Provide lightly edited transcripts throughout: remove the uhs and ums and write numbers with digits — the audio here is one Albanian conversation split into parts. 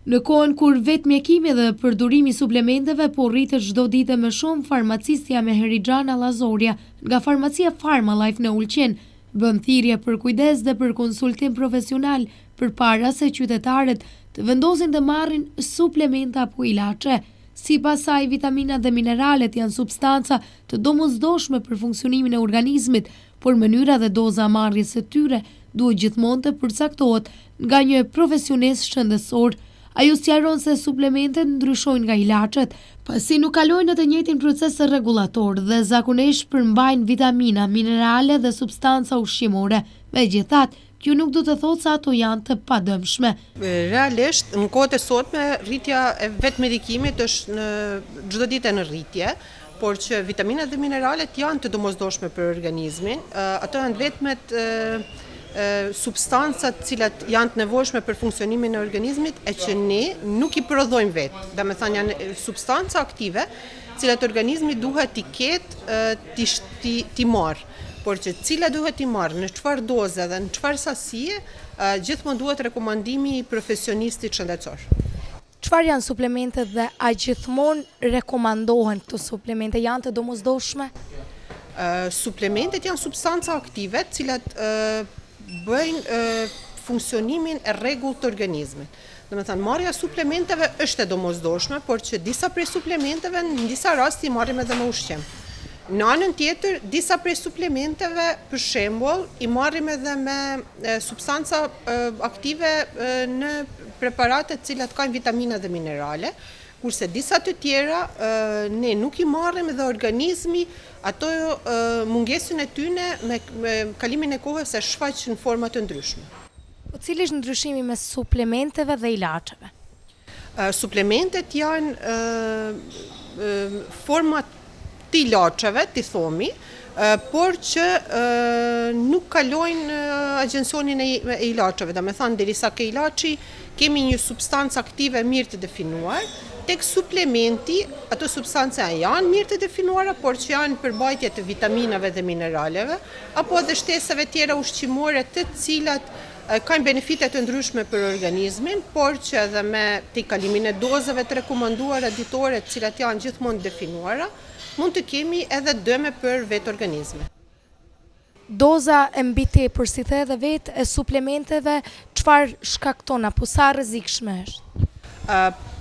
Në kohën kur vetë mjekimi dhe përdorimi suplementeve po rritet çdo ditë më shumë, farmacistja Meherixhana Llazoria nga farmacia Pharmalife në Ulqin bën thirrje për kujdes dhe për konsultim profesional përpara se qytetarët të vendosin të marrin suplemente apo ilaçe. Sipas saj, vitaminat dhe mineralet janë substanca të domosdoshme për funksionimin e organizmit, por mënyra dhe doza marrjes së tyre duhet gjithmonë të përcaktohet nga një profesionist shëndetësor. Ajo sqaron se suplementet ndryshojnë nga ilaçet, pasi nuk kalojnë në të njëjtin proces rregullator dhe zakonisht përmbajnë vitamina, minerale dhe substanca ushqimore. Megjithatë, kjo nuk do të thotë se ato janë të padëmshme. Realisht, në kohët e sotme, rritja e vetë medikimit është në çdo ditë në rritje, por që vitaminat dhe mineralet janë të domosdoshme për organizmin. Ato janë vetmet substancat cilat janë të nevojshme për funksionimin e organizmit e që ne nuk i prodhojmë vetë. Dhe me thënë janë substanca aktive cilat organizmi duhet t'i ketë t'i marrë. Por që cila duhet t'i marrë, në çfarë doze dhe në çfarë sasie, gjithmonë duhet rekomandimi i profesionistit shëndetësor. Çfarë janë suplementet dhe a gjithmonë rekomandohen këto suplemente, janë të domosdoshme? Suplementet janë substanca aktive cilat bëjnë funksionimin e rregullt të organizmit. Domethënë, marrja suplementeve është e domosdoshme, por që disa prej suplementeve në disa raste i marrim edhe me ushqim. Në anën tjetër, disa prej suplementeve, për shembull, i marrim edhe me substanca aktive në preparate të cilat kanë vitamina dhe minerale, kurse disa të tjera ne nuk i marrim dhe organizmi ato mungesën e tyne me kalimin e kohës e shfaq në forma të ndryshme. Po cili është ndryshimi mes suplementeve dhe ilaçeve? Suplementet janë format të ilaçeve, t'i thomi, por që nuk kalojnë agjensionin e ilaçeve. Dhe me thënë, derisa ke ilaçi, kemi një substancë aktive mirë të definuar, tek suplementi, ato substanca janë mirë të definuara, por që janë përbajtje të vitaminave dhe mineraleve, apo edhe shtesave tjera ushqimore të cilat kanë benefite të ndryshme për organizmin, por që edhe me t'i kalimin e dozave të rekomanduara ditore, të cilat janë gjithmonë definuara, mund të kemi edhe dëme për vetë organizme. Doza e mbi tepër, si the edhe vetë, e suplementeve, çfarë shkakton apo sa rrezikshme është?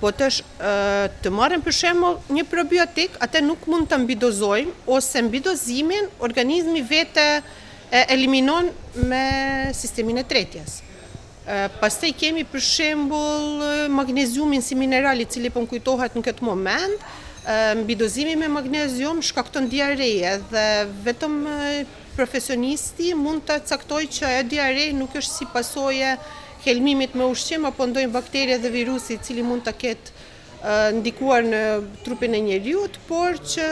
Po të marrim për shembull një probiotik, atë nuk mund ta mbidozojmë ose mbidozimin organizmi vetë e eliminon me sistemin e tretjes. Pastaj kemi për shembull magneziumin si mineral i cili po më kujtohet në këtë moment. Mbidozimi me magnezium shkakton diare dhe vetëm profesionisti mund të caktojë që ajo diare nuk është si pasojë helmimit me ushqim apo ndonjë bakterie dhe virusi i cili mund të ketë ndikuar në trupin e njeriut, por që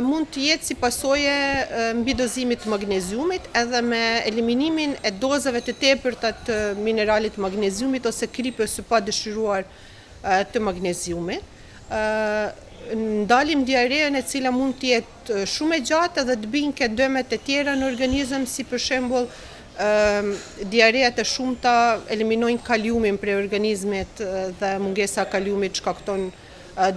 mund të jetë si pasojë mbidozimit të magneziumit edhe me eliminimin e dozave të tepërta të mineralit magneziumit ose kripës së padëshiruar të magneziumit. Ndalim diareen e cila mund të jetë shumë e gjatë dhe të bëjnë këtë dëmet e tjera në organizëm, si për shembull diareat e shumta eliminojnë kaliumin prej organizmit dhe mungesa e kaliumit shkakton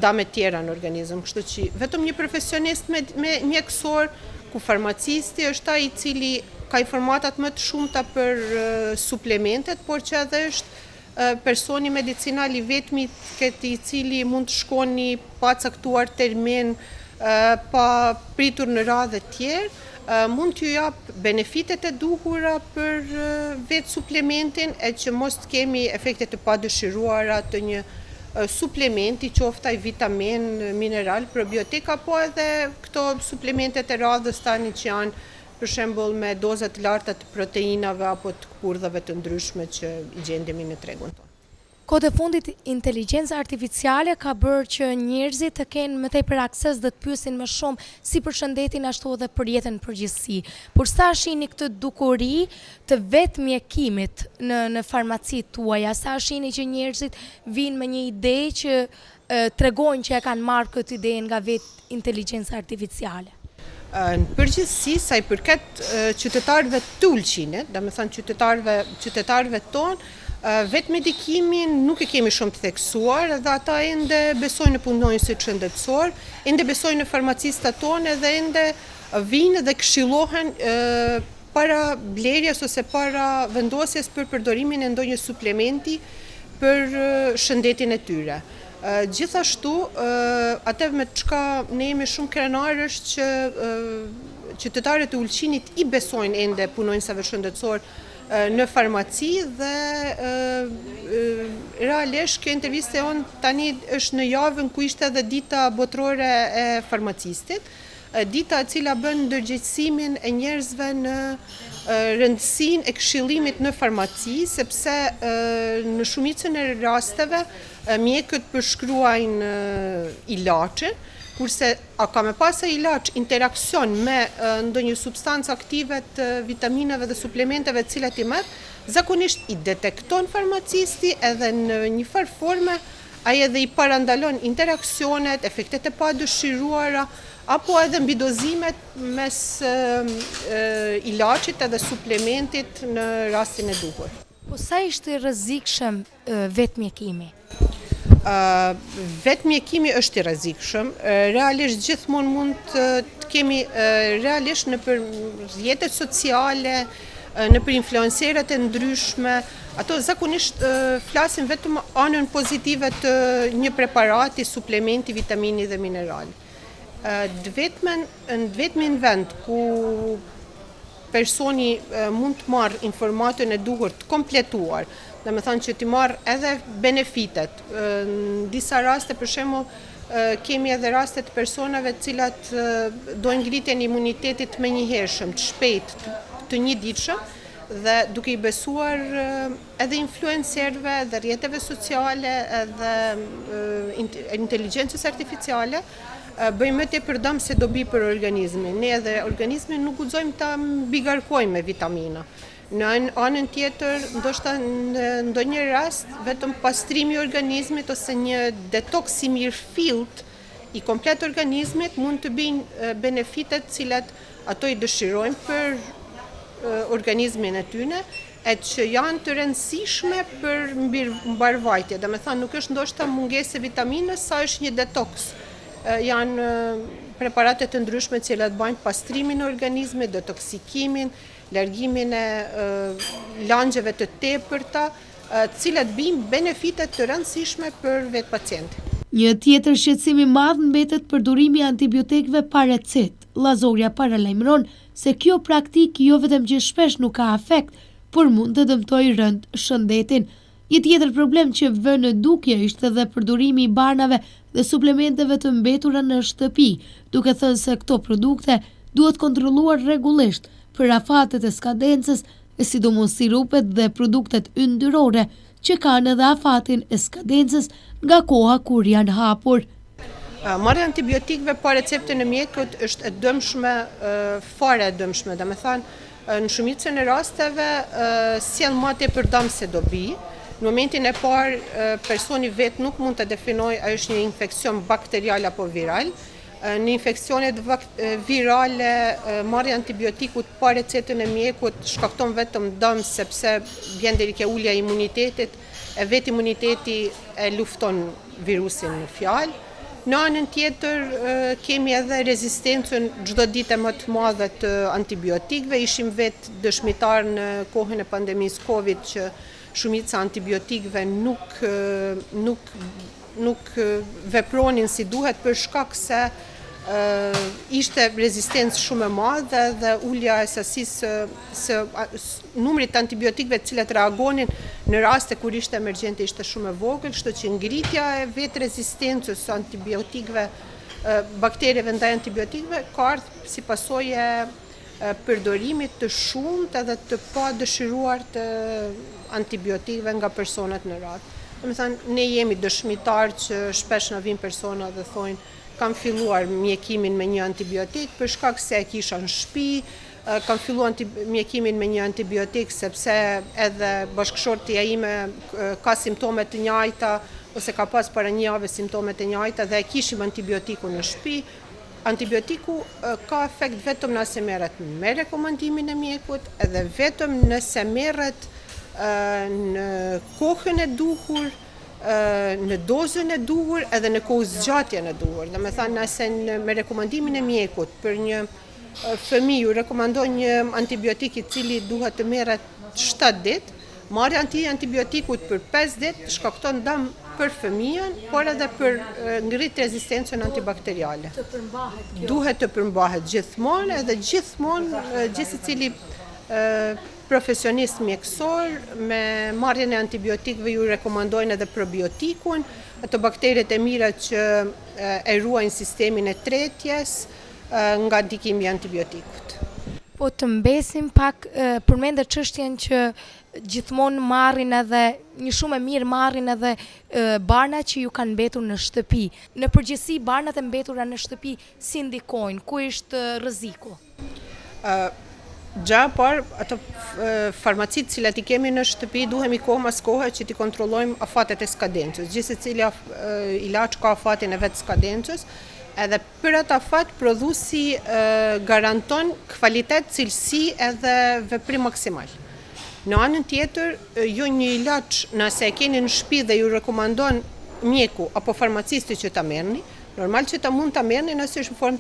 dëme tjera në organizëm. Kështu që vetëm një profesionist me mjekësor, ku farmacisti është ai i cili ka informatat më të shumta për suplementet, por që edhe është personi medicinal i vetmi i cili mund të shkoni pa caktuar termin, pa pritur në radhë të tjerë, mund t'ju jap benefitet e duhura për vetë suplementin e që mos të kemi efekte të padëshiruara të një suplementi, qoftë ai vitamin, mineral, probiotik, apo edhe këto suplementet e radhës tani që janë për shembull me doza të larta të proteinave apo të këpurdhave të ndryshme që i gjendemi në tregun tonë. Kohët e fundit, inteligjenca artificiale ka bërë që njerëzit të kenë më tepër akses dhe të pyesin më shumë si për shëndetin ashtu edhe për jetën në përgjithësi. Por sa shihni këtë dukuri të vetë mjekimit në farmacitë tuaja, sa shihni që njerëzit vinë me një ide që tregojnë që e kanë marrë këtë ide nga vetë inteligjenca artificiale? Në përgjithësi, sa i përket qytetarëve të Ulqinit, domethënë qytetarëve tonë, Vetë medikimin nuk e kemi shumë të theksuar dhe ata ende besojnë në punonjësit shëndetësor, ende besojnë në farmacistat tonë dhe ende vinë dhe këshillohen para blerjes ose para vendosjes për përdorimin e ndonjë suplementi për shëndetin e tyre. Gjithashtu, atë me çka ne jemi shumë krenar është që qytetarët e Ulqinit i besojnë ende punonjësave shëndetësor në farmaci dhe realisht kjo interviste jonë tani është në javën ku ishte edhe dita botërore e farmacistit, dita e cila bën ndërgjegjësimin e njerëzve në rëndësinë e këshillimit në farmaci, sepse në shumicën e rasteve mjekët përshkruajnë ilaçe, kurse a ka me pas ai ilaç interaksion me ndonjë substancë aktive të vitaminave dhe suplementeve të cilat i merr, zakonisht i detekton farmacisti edhe në një farë forme ai edhe i parandalon interaksionet, efektet e padëshiruara apo edhe mbidozimet mes ilaçit edhe suplementit në rastin e duhur. Po sa ishte rrezikshëm vetë mjekimi? Vetë mjekimi është i rrezikshëm, realisht gjithmonë mund të kemi realisht në për rrjetet sociale, në për influencerët e ndryshme, ato zakonisht flasin vetëm anën pozitive të një preparati, suplementi, vitamini dhe mineral. Në vetmin vend ku personi mund të marrë informatën e duhur të kompletuar, dhe me thënë që t'i marrë edhe benefitet. Në disa raste, për shembull, kemi edhe raste të personave të cilat dojnë ngritjen e imunitetit menjëhershëm, të shpejt, të njëditshëm, dhe duke i besuar edhe influencerëve, dhe rrjeteve sociale, edhe inteligjencës artificiale, bëjmë të përdam se dobi për organizmin. Ne edhe organizmin nuk guxojmë ta mbigarkojmë me vitamina. Në anën tjetër, ndoshta në ndonjë rast, vetëm pastrimi i organizmit ose një detoks i mirëfillt i komplet organizmit mund të bëjnë benefitet cilat ato i dëshirojnë për organizmin e tyre, e që janë të rëndësishme për mbarvajtje. Dhe me thënë, nuk është ndoshta mungesë e vitaminës, sa është një detoks. Janë preparate të ndryshme cilat bajnë pastrimin e organizmit, detoksikimin, largimin e langjeve të tepërta, cilat bëjnë benefitet të rëndësishme për vetë pacientin. Një tjetër shqetësim i madh mbetet përdorimi i antibiotikëve pa recetë. Llazoria paralajmëron se kjo praktikë jo vetëm që shpesh nuk ka efekt, por mund të dëmtojë rënd shëndetin. Një tjetër problem që vë në dukje ishte dhe përdorimi i barnave dhe suplementeve të mbetura në shtëpi, duke thënë se këto produkte duhet kontrolluar rregullisht për afatet e skadencës, e sidomos sirupet dhe produktet yndyrore që kanë edhe afatin e skadencës nga koha kur janë hapur. Marrja e antibiotikëve pa recepte në mjekët është e dëmshme, fare e dëmshme, dhe me thënë, në shumicën e rasteve sjell më tepër dëm se dobi. Në momentin e parë, personi vetë nuk mund të definojë a është një infekcion bakterial apo viral. Në infeksionet virale, marrja antibiotikut pa recetën e mjekut shkakton vetëm dëm sepse vjen deri ke ulja e imunitetit, e vetë imuniteti e lufton virusin në fjalë. Në anën tjetër kemi edhe rezistencën çdo ditë më të madhe të antibiotikëve. Ishim vetë dëshmitar në kohën e pandemisë Covid që shumica antibiotikëve nuk vepronin si duhet për shkak se ishte rezistencë shumë e madhe dhe ulja e sasisë së numrit të antibiotikëve të cilat reagonin në raste kur ishte emergjente ishte shumë e vogël, kështu që ngritja e vetë rezistencës së antibiotikëve, bakterieve ndaj antibiotikëve ka ardhur si pasojë përdorimit të shumtë edhe të padëshiruar të antibiotikëve nga personat në radhë. Domethënë, ne jemi dëshmitar që shpesh na vijnë persona dhe thonë kam filluar mjekimin me një antibiotik për shkak se e kisha në shtëpi, kam filluar mjekimin me një antibiotik sepse edhe bashkëshortja ime ka simptome të njëjta ose ka pas para një jave simptome të njëjta dhe e kishim antibiotikun në shtëpi. Antibiotiku ka efekt vetëm nëse merret me rekomandimin e mjekut edhe vetëm nëse merret në kohën e duhur, në dozën e duhur edhe në kohë zgjatjen e duhur. Dhe me thënë, nëse me rekomandimin e mjekut për një fëmijë rekomandon një antibiotik i cili duhet të merret 7 ditë, marrja e antibiotikut për 5 ditë shkakton dëm për fëmijën, por edhe për ngrit rezistencën antibakteriale. Duhet të përmbahet gjithmonë edhe gjithë secili profesionist mjekësor me marrjen e antibiotikëve ju rekomandojnë edhe probiotikun, ato bakteret e mira që e ruajnë sistemin e tretjes nga ndikimi i antibiotikut. Po të mbesim pak përmendë çështjen që gjithmonë marrin edhe një shumë e mirë marrin edhe barnat që ju kanë mbetur në shtëpi. Në përgjithësi barnat e mbetura në shtëpi si ndikojnë, ku është rreziku? Gja par, ato farmacit cilat i kemi në shtëpi, duhemi kohë mas kohë që ti kontrollojmë afatet e skadencës. Gjithë secili ilaç ka afatin e vetë skadencës, edhe për atë afat prodhuesi garanton kvalitet, cilësi edhe veprim maksimal. Në anën tjetër, ju një ilaç nëse e keni në shtëpi dhe ju rekomandon mjeku apo farmacisti që ta merrni, normal që ta mund ta merrni nëse është në formë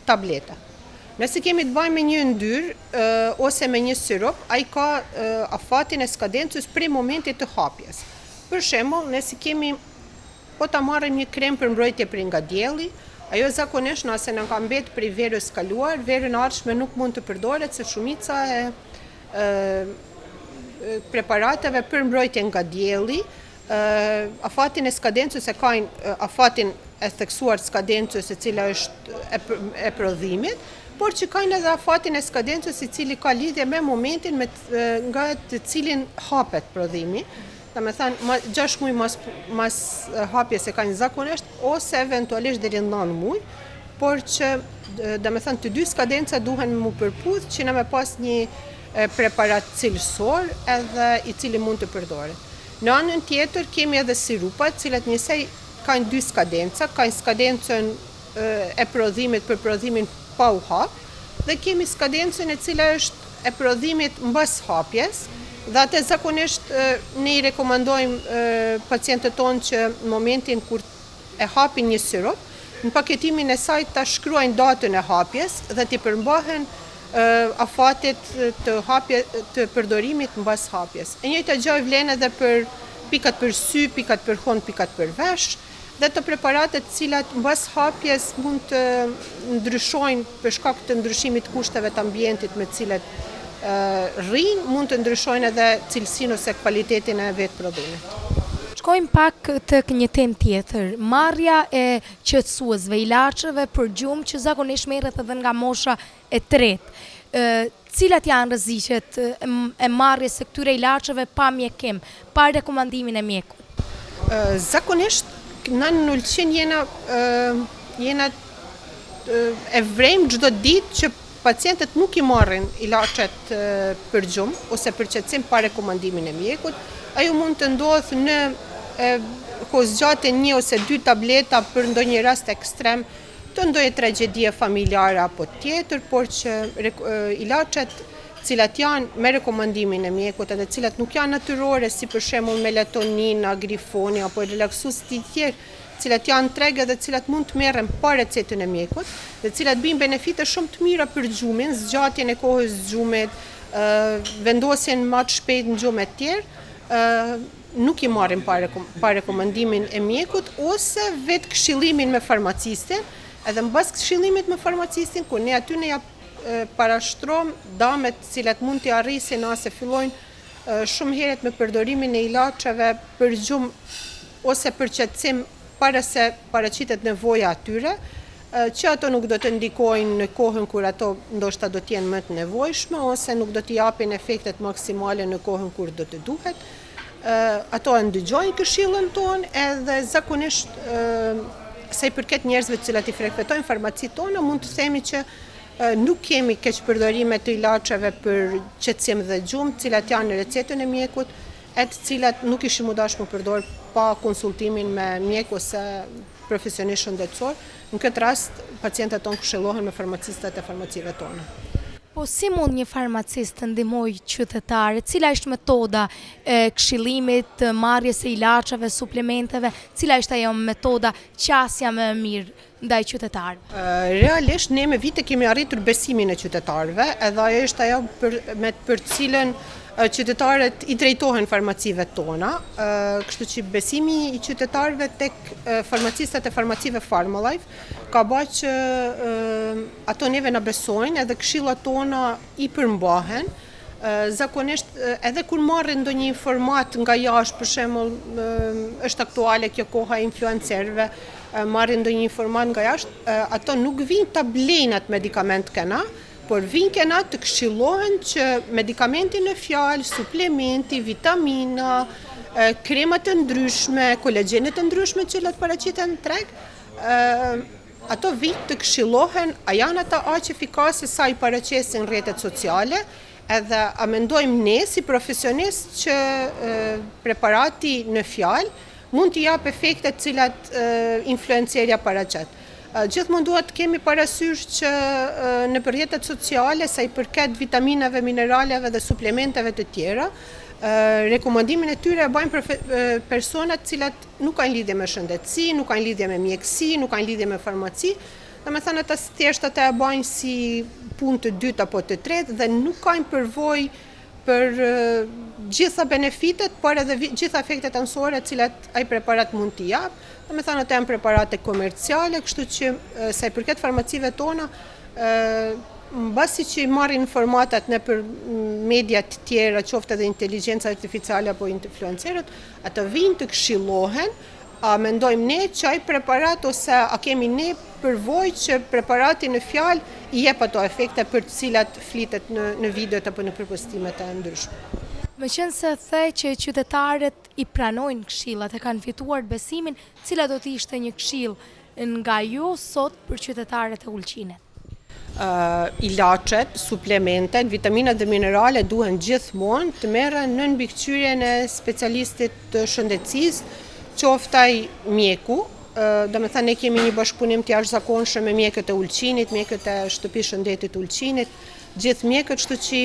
tableta. Nëse kemi të bëjmë me një yndyrë ose me një sirop, ai ka afatin e skadencës prej momentit të hapjes. Për shembull, nëse kemi po ta marrim një krem për mbrojtje prej nga dielli, ajo zakonisht nëse na ka mbet prej verës kaluar, verën e ardhshme nuk mund të përdoret se shumica e preparateve për mbrojtje nga dielli, afatin e skadencës e kanë afatin e theksuar skadencës e cila është e prodhimit, por që kanë edhe afatin e skadencës i cili ka lidhje me momentin nga të cilin hapet prodhimi. Dhe me thënë, 6 muaj mas hapjes e kanë zakonisht, ose eventualisht deri në 9 muaj, por që, dhe me thënë, të dy skadenca duhen mu përputh që në me pas një preparat cilësor edhe i cili mund të përdoret. Në anën tjetër kemi edhe sirupat, cilat njësej kanë dy skadenca, kanë skadencën e prodhimit për prodhimin pa u hap, dhe kemi skadencën e cila është e prodhimit mbas hapjes, dhe atë zakonisht ne i rekomandojmë pacientët tonë që në momentin kur e hapin një sirup, në paketimin e saj ta shkruajnë datën e hapjes dhe t'i përmbahen afatit të përdorimit mbas hapjes. E njëjta gjë vlen edhe për pikat për sy, pikat për hon, pikat për vesh, dhe të preparatet cilat mbas hapjes mund të ndryshojnë për shkak të ndryshimit kushteve të ambientit me cilat rrinë, mund të ndryshojnë edhe cilësinë ose kvalitetin e vetë prodhimit. Shkojmë pak tek një temë tjetër, marrja e qetësuesve, ilaçeve për gjumë që zakonisht merret edhe nga mosha e tretë. Cilat janë rreziqet e marrjes së këtyre ilaçeve pa mjekim, pa rekomandimin e mjekut? Zakonisht na në Ulqin jena e vrejmë çdo ditë që pacientët nuk i marrin ilaçet për gjumë ose për qetësim pa rekomandimin e mjekut. Ajo mund të ndodhë në kozgjate 1 ose 2 tableta për ndonjë rast ekstrem, të ndonjë tragjedie familjare apo tjetër, por që ilaçet cilat janë me rekomandimin e mjekut edhe cilat nuk janë natyrore, si për shembull melatonin, agrifoni apo relaksues të tjerë, cilat janë treg dhe cilat mund të merren pa recetën e mjekut, dhe cilat bëjnë benefite shumë të mira për gjumin, zgjatjen e kohës gjumit, vendosjen më të shpejt në gjumë të tjerë, nuk i marrin pa rekomandimin e mjekut ose vetë këshillimin me farmacistin, edhe mbas këshillimit me farmacistin, kur ne aty ne ja parashtrom damet cilat mund t'i arrisin ose fillojnë shumë herët me përdorimin e ilaçeve për gjumë ose për qetësim para se paraqitet nevoja atyre, që ato nuk do të ndikojnë në kohën kur ato ndoshta do t'jenë më të nevojshme ose nuk do t'i japin efektet maksimale në kohën kur do të duhet. Ato e ndëgjojnë këshillën tonë edhe zakonisht sa i përket njerëzve të cilat i frekuentojnë farmacitë tona, mund të themi që nuk kemi keq përdorime të ilaçeve për qetësim dhe gjumë, cilat janë në recetën e mjekut, e të cilat nuk ishim u dashur përdor pa konsultimin me mjek ose profesionist shëndetësor. Në këtë rast, pacientët tonë këshillohen me farmacistat e farmacive tona. Po si mund një farmacist të ndihmojë qytetarët? Cila është metoda e këshillimit, marrjes së ilaçeve, suplementeve? Cila është ajo metoda qasja më e mirë ndaj qytetarëve? Realisht ne me vite kemi arritur besimin e qytetarëve, edhe ajo është ajo për cilën qytetarët i drejtohen farmacive tona, kështu që besimi i qytetarëve tek farmacistat e farmacive PharmaLife ka bërë që ato neve na besojnë edhe këshillat tona i përmbahen. Zakonisht edhe kur marrin ndonjë informat nga jashtë, për shembull është aktuale kjo koha e influencerëve, marrin ndonjë informat nga jashtë, ato nuk vinë ta blejnë atë medikament kena, por vinë kena të këshillohen që medikamenti në fjalë, suplementi, vitamina, kremat të ndryshme, kolagjenet të ndryshme që të paraqiten në treg, ato vinë të këshillohen, a janë ata aq efikase sa i paraqesin rrjetet sociale, edhe a mendojmë ne si profesionist që preparati në fjalë mund të jap efektet cilat influencerja paraqet. Gjithmonë duhet kemi parasysh që në rrjetet sociale, sa i përket vitaminave, mineraleve dhe suplementeve të tjera, rekomandimin e tyre e bajnë personat cilat nuk kanë lidhje me shëndetësi, nuk kanë lidhje me mjekësi, nuk kanë lidhje me farmaci, domethënë ata thjesht ata e bajnë si punë të dytë apo të tretë dhe nuk kanë përvojë për gjitha benefitet, por edhe gjitha efektet anësore cilat ai preparat mund t'i jap. Domethënë ata janë preparate komerciale, kështu që sa i përket farmacive tona, mbasi që i marrin informatat nëpër media të tjera, qoftë edhe inteligjenca artificiale apo influencerët, ata vinë të këshillohen, a mendojmë ne që ai preparat ose a kemi ne përvojë që preparati në fjalë i jep ato efekte për të cilat flitet në videot apo në përpostimet e ndryshme. Meqense the që qytetarët i pranojnë këshillat, e kanë fituar besimin, cila do të ishte një këshill nga ju sot për qytetarët e Ulqinit? Ilaçet, suplementet, vitaminat dhe minerale duhen gjithmonë të merren në mbikëqyrjen e specialistit të shëndetësisë, qoftë ai mjeku, domethënë ne kemi një bashkëpunim të jashtëzakonshëm me mjekët e Ulqinit, mjekët e shtëpisë shëndetit Ulqinit, gjithë mjekët, kështu që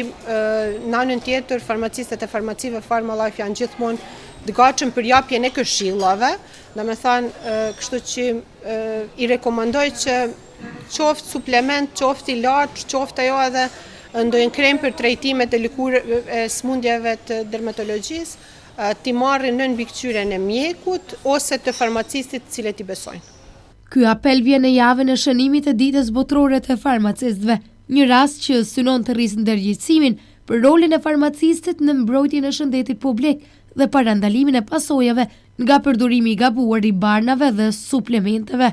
në anën tjetër farmacistët e farmacive PharmaLife janë gjithmonë të gatshëm për japjen e këshillave, domethënë kështu që i rekomandoj që qoftë suplement, qoftë ilaç, qoftë ajo edhe ndonjë krem për trajtimet e smundjeve të dermatologjisë, t'i marrin në mbikëqyrjen e mjekut ose të farmacistit të cilët i besojnë. Ky apel vjen në javën e shënimit të ditës botërore të farmacistëve, një rast që synon të rrisë ndërgjegjësimin për rolin e farmacistit në mbrojtjen e shëndetit publik dhe parandalimin e pasojave nga përdorimi i gabuar i barnave dhe suplementeve.